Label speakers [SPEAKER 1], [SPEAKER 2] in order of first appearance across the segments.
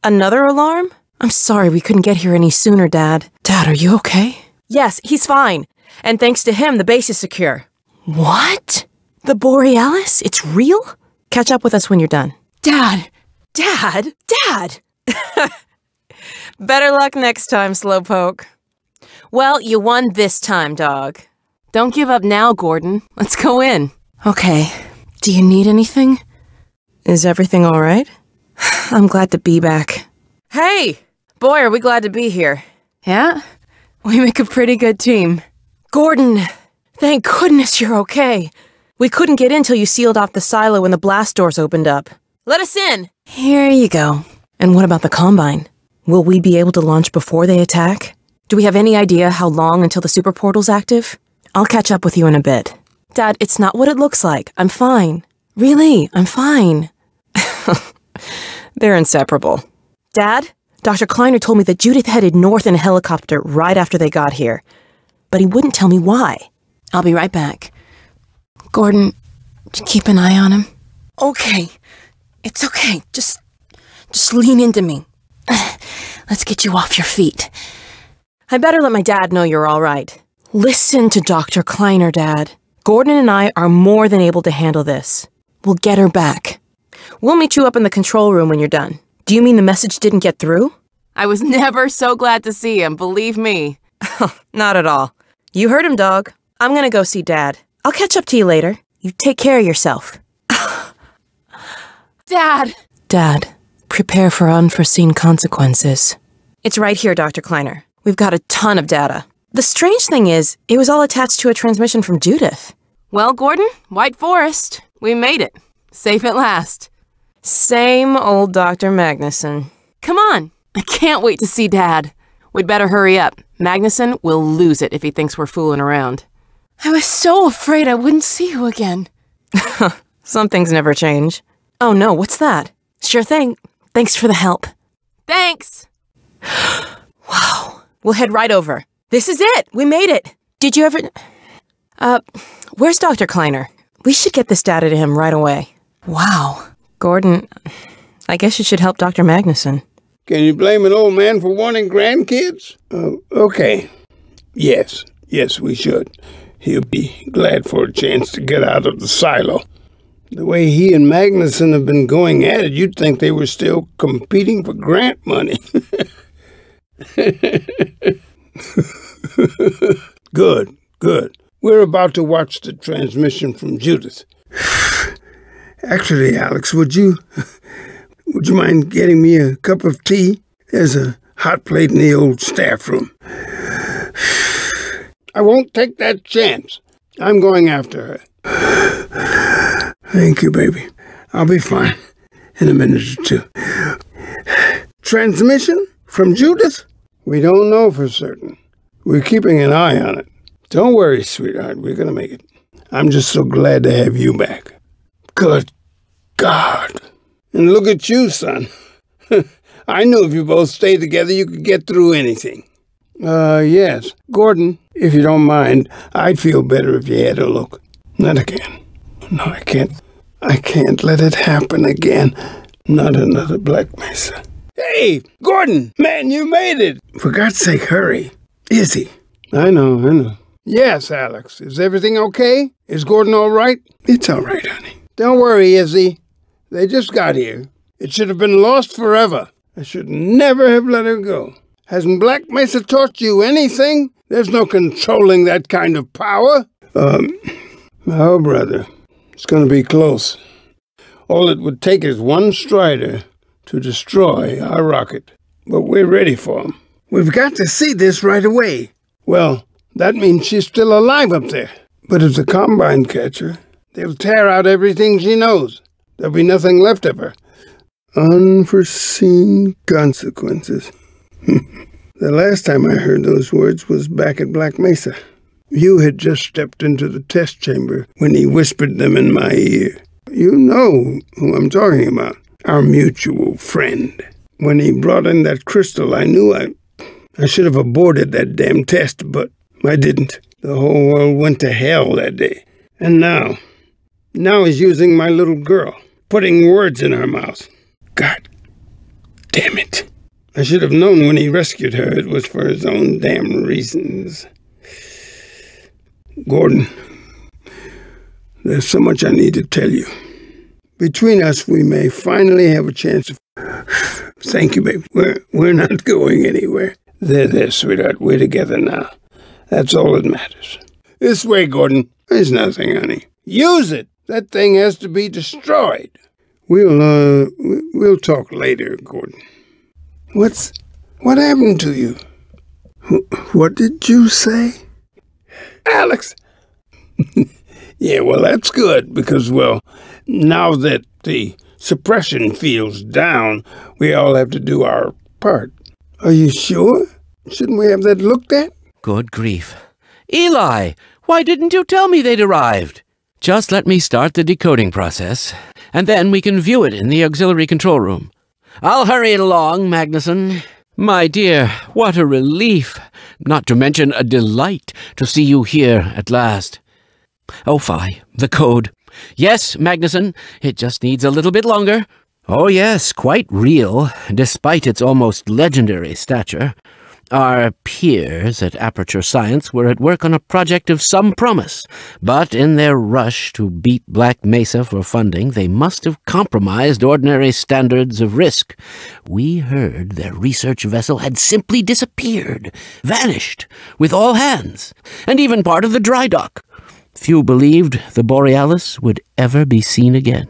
[SPEAKER 1] Another alarm? I'm sorry we couldn't get here any sooner, Dad. Dad, are you okay? Yes, he's fine. And thanks to him, the base is secure. What? The Borealis? It's real? Catch up with us when you're done. Dad! Dad! Dad! Better luck next time, Slowpoke. Well, you won this time, dog. Don't give up now, Gordon. Let's go in. Okay. Do you need anything? Is everything all right? I'm glad to be back. Hey! Boy, are we glad to be here. Yeah? We make a pretty good team. Gordon! Thank goodness you're okay. We couldn't get in till you sealed off the silo when the blast doors opened up. Let us in! Here you go. And what about the Combine? Will we be able to launch before they attack? Do we have any idea how long until the super portal's active? I'll catch up with you in a bit. Dad, it's not what it looks like. I'm fine. Really, I'm fine. They're inseparable. Dad, Dr. Kleiner told me that Judith headed north in a helicopter right after they got here. But he wouldn't tell me why. I'll be right back. Gordon, keep an eye on him. Okay. It's okay. Just lean into me. Let's get you off your feet. I better let my dad know you're all right. Listen to Dr. Kleiner, Dad. Gordon and I are more than able to handle this. We'll get her back. We'll meet you up in the control room when you're done. Do you mean the message didn't get through? I was never so glad to see him, believe me. Not at all. You heard him, dog. I'm gonna go see Dad. I'll catch up to you later. You take care of yourself. Dad! Dad, prepare for unforeseen consequences. It's right here, Dr. Kleiner. We've got a ton of data. The strange thing is, it was all attached to a transmission from Judith. Well, Gordon, White Forest. We made it. Safe at last. Same old Dr. Magnuson. Come on. I can't wait to see Dad. We'd better hurry up. Magnuson will lose it if he thinks we're fooling around. I was so afraid I wouldn't see you again. Some things never change. Oh no, what's that? Sure thing. Thanks for the help. Thanks! Wow. We'll head right over. This is it! We made it! Did you ever... where's Dr. Kleiner? We should get this data to him right away. Wow. Gordon, I guess you should help Dr. Magnuson.
[SPEAKER 2] Can you blame an old man for wanting grandkids? Okay. Yes, we should. He'll be glad for a chance to get out of the silo. The way he and Magnuson have been going at it, you'd think they were still competing for grant money. Good. We're about to watch the transmission from Judith. Actually, Alex, would you mind getting me a cup of tea? There's a hot plate in the old staff room. I won't take that chance. I'm going after her. Thank you, baby. I'll be fine in a minute or two. Transmission from Judith? We don't know for certain. We're keeping an eye on it. Don't worry, sweetheart. We're going to make it. I'm just so glad to have you back. Good God. And look at you, son. I knew if you both stayed together, you could get through anything. Yes. Gordon, if you don't mind, I'd feel better if you had a look. Not again. No, I can't. I can't let it happen again. Not another Black Mesa. Hey, Gordon! Man, you made it! For God's sake, hurry. Izzy. I know. Yes, Alex. Is everything okay? Is Gordon all right? It's all right, honey. Don't worry, Izzy. They just got here. It should have been lost forever. I should never have let her go. Hasn't Black Mesa taught you anything? There's no controlling that kind of power. Oh, brother. It's going to be close. All it would take is one Strider to destroy our rocket. But we're ready for him. We've got to see this right away. Well, that means she's still alive up there. But if the Combine catch her, they'll tear out everything she knows. There'll be nothing left of her. Unforeseen consequences. The last time I heard those words was back at Black Mesa. You had just stepped into the test chamber when he whispered them in my ear. You know who I'm talking about. Our mutual friend. When he brought in that crystal, I knew I should have aborted that damn test, but I didn't. The whole world went to hell that day. And now he's using my little girl, putting words in her mouth. God, Damn it. I should have known when he rescued her it was for his own damn reasons. Gordon, there's so much I need to tell you. Between us, we may finally have a chance of... Thank you, baby. We're not going anywhere. There, sweetheart. We're together now. That's all that matters. This way, Gordon. There's nothing, honey. Use it. That thing has to be destroyed. We'll talk later, Gordon. What happened to you? What did you say? Alex! Yeah, well, that's good, because, well, now that the suppression field's down, we all have to do our part. Are you sure? Shouldn't we have that looked at?
[SPEAKER 3] Good grief. Eli, why didn't you tell me they'd arrived? Just let me start the decoding process, and then we can view it in the auxiliary control room. I'll hurry it along, Magnuson. My dear, what a relief, not to mention a delight to see you here at last. Oh, fie, the code. Yes, Magnuson, it just needs a little bit longer. Oh, yes, quite real, despite its almost legendary stature. Our peers at Aperture Science were at work on a project of some promise, but in their rush to beat Black Mesa for funding, they must have compromised ordinary standards of risk. We heard their research vessel had simply disappeared, vanished, with all hands, and even part of the dry dock. Few believed the Borealis would ever be seen again.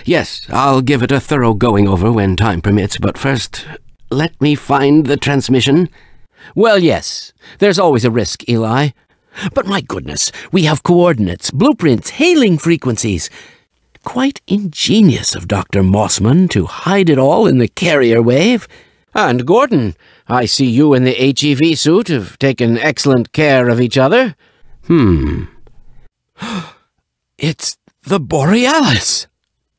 [SPEAKER 3] Yes, I'll give it a thorough going-over when time permits, but first, let me find the transmission. Well, yes, there's always a risk, Eli. But my goodness, we have coordinates, blueprints, hailing frequencies. Quite ingenious of Dr. Mossman to hide it all in the carrier wave. And Gordon, I see you and the HEV suit have taken excellent care of each other. It's the Borealis!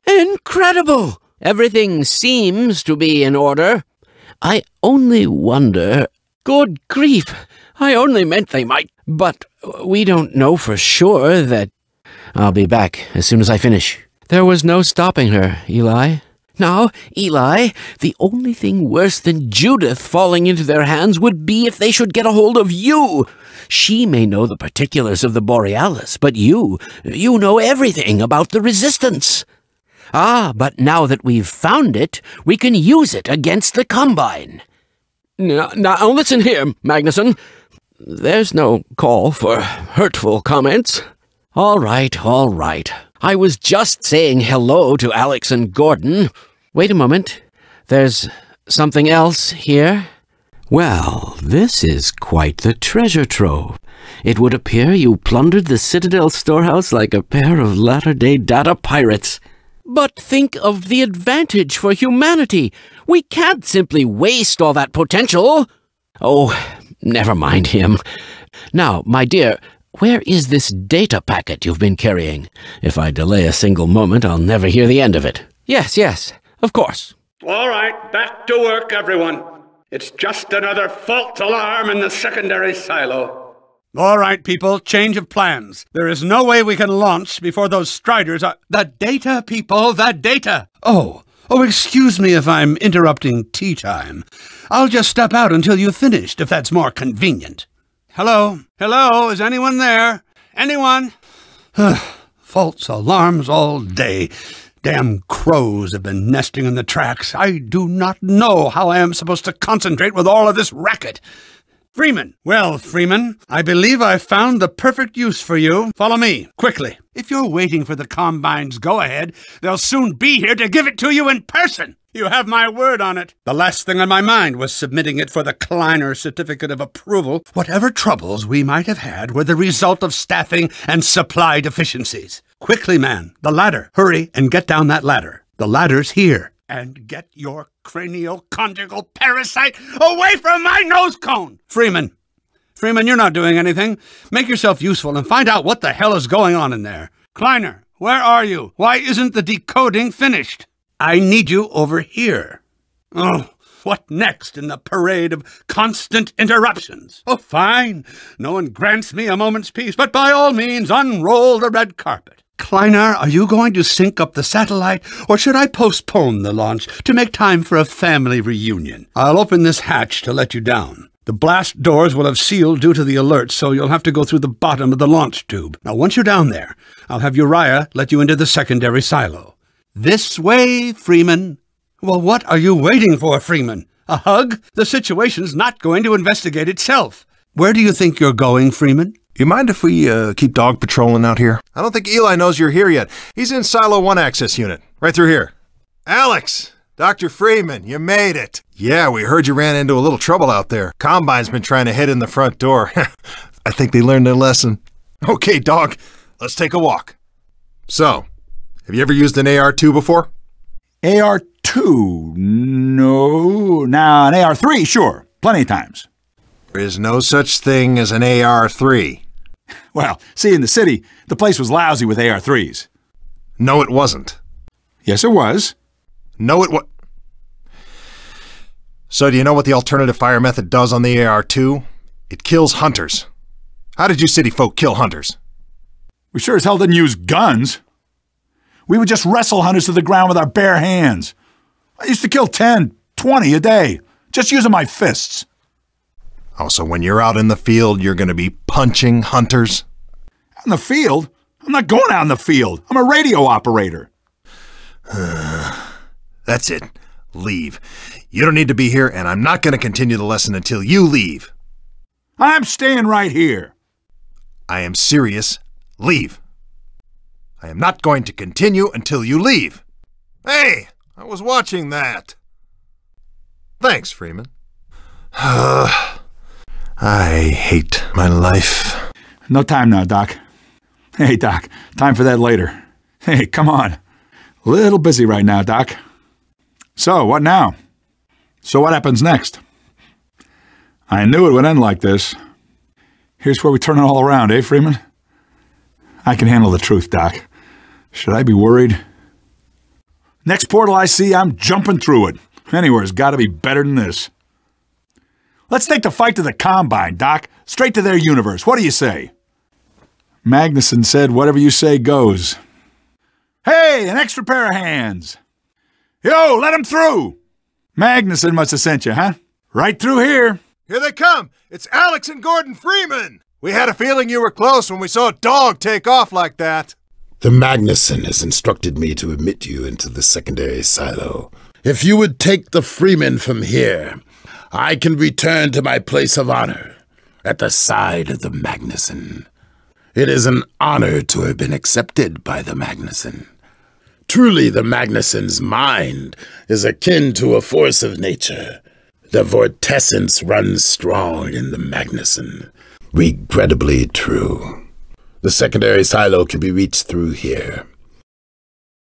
[SPEAKER 3] Incredible! Everything seems to be in order. I only wonder... Good grief! I only meant they might... But we don't know for sure that... I'll be back as soon as I finish. There was no stopping her, Eli. Now, Eli, the only thing worse than Judith falling into their hands would be if they should get a hold of you. She may know the particulars of the Borealis, but you know everything about the Resistance. Ah, but now that we've found it, we can use it against the Combine. Now listen here, Magnuson. There's no call for hurtful comments. All right. I was just saying hello to Alex and Gordon. Wait a moment. There's something else here. Well, this is quite the treasure trove. It would appear you plundered the Citadel storehouse like a pair of latter-day data pirates. But think of the advantage for humanity. We can't simply waste all that potential. Oh, never mind him. Now, my dear, where is this data packet you've been carrying? If I delay a single moment, I'll never hear the end of it. Yes, of course.
[SPEAKER 4] All right, back to work, everyone. It's just another false alarm in the secondary silo.
[SPEAKER 5] All right, people, change of plans. There is no way we can launch before those Striders are... The data, people, the data! Oh, excuse me if I'm interrupting tea time. I'll just step out until you've finished, if that's more convenient. Hello, is anyone there? Anyone? False alarms all day. Damn crows have been nesting in the tracks. I do not know how I am supposed to concentrate with all of this racket. Freeman. Well, Freeman, I believe I've found the perfect use for you. Follow me, quickly. If you're waiting for the Combine's go-ahead, they'll soon be here to give it to you in person. You have my word on it. The last thing on my mind was submitting it for the Kleiner Certificate of Approval. Whatever troubles we might have had were the result of staffing and supply deficiencies. Quickly, man, the ladder. Hurry and get down that ladder. The ladder's here. And get your cranial-conjugal parasite away from my nose cone! Freeman, you're not doing anything. Make yourself useful and find out what the hell is going on in there. Kleiner, where are you? Why isn't the decoding finished? I need you over here. Oh, what next in the parade of constant interruptions? Oh, fine. No one grants me a moment's peace, but by all means unroll the red carpet. Kleiner, are you going to sync up the satellite, or should I postpone the launch to make time for a family reunion? I'll open this hatch to let you down. The blast doors will have sealed due to the alert, so you'll have to go through the bottom of the launch tube. Now, once you're down there, I'll have Uriah let you into the secondary silo. This way, Freeman. Well, what are you waiting for, Freeman? A hug? The situation's not going to investigate itself. Where do you think you're going, Freeman?
[SPEAKER 6] You mind if we keep dog patrolling out here? I don't think Eli knows you're here yet. He's in Silo 1 access unit, right through here. Alex! Dr. Freeman, you made it. Yeah, we heard you ran into a little trouble out there. Combine's been trying to head in the front door. I think they learned their lesson. Okay, dog, let's take a walk. So, have you ever used an AR-2 before?
[SPEAKER 7] AR-2? No. Now, an AR-3, sure. Plenty of times.
[SPEAKER 6] There is no such thing as an AR-3.
[SPEAKER 7] Well, see, in the city, the place was lousy with AR-3s.
[SPEAKER 6] No, it wasn't.
[SPEAKER 7] Yes, it was.
[SPEAKER 6] No, it was. So do you know what the alternative fire method does on the AR-2? It kills hunters. How did you city folk kill hunters?
[SPEAKER 7] We sure as hell didn't use guns. We would just wrestle hunters to the ground with our bare hands. I used to kill 10, 20 a day, just using my fists.
[SPEAKER 6] Oh, so when you're out in the field, you're going to be punching hunters?
[SPEAKER 7] Out in the field? I'm not going out in the field. I'm a radio operator.
[SPEAKER 6] That's it. Leave. You don't need to be here, and I'm not going to continue the lesson until you leave.
[SPEAKER 7] I'm staying right here.
[SPEAKER 6] I am serious. Leave. I am not going to continue until you leave. Hey, I was watching that. Thanks, Freeman. I hate my life.
[SPEAKER 7] No time now, Doc. Hey, Doc, time for that later. Hey, come on. A little busy right now, Doc. So, what now? So what happens next? I knew it would end like this. Here's where we turn it all around, eh, Freeman? I can handle the truth, Doc. Should I be worried? Next portal I see, I'm jumping through it. Anywhere's got to be better than this. Let's take the fight to the Combine, Doc. Straight to their universe. What do you say? Magnuson said whatever you say goes. Hey, an extra pair of hands. Yo, let him through. Magnuson must have sent you, huh? Right through here.
[SPEAKER 6] Here they come. It's Alex and Gordon Freeman. We had a feeling you were close when we saw a dog take off like that.
[SPEAKER 8] The Magnuson has instructed me to admit you into the secondary silo. If you would take the Freeman from here, I can return to my place of honor at the side of the Magnuson. It is an honor to have been accepted by the Magnuson. Truly, the Magnuson's mind is akin to a force of nature. The vortessence runs strong in the Magnuson. Regrettably true. The secondary silo can be reached through here.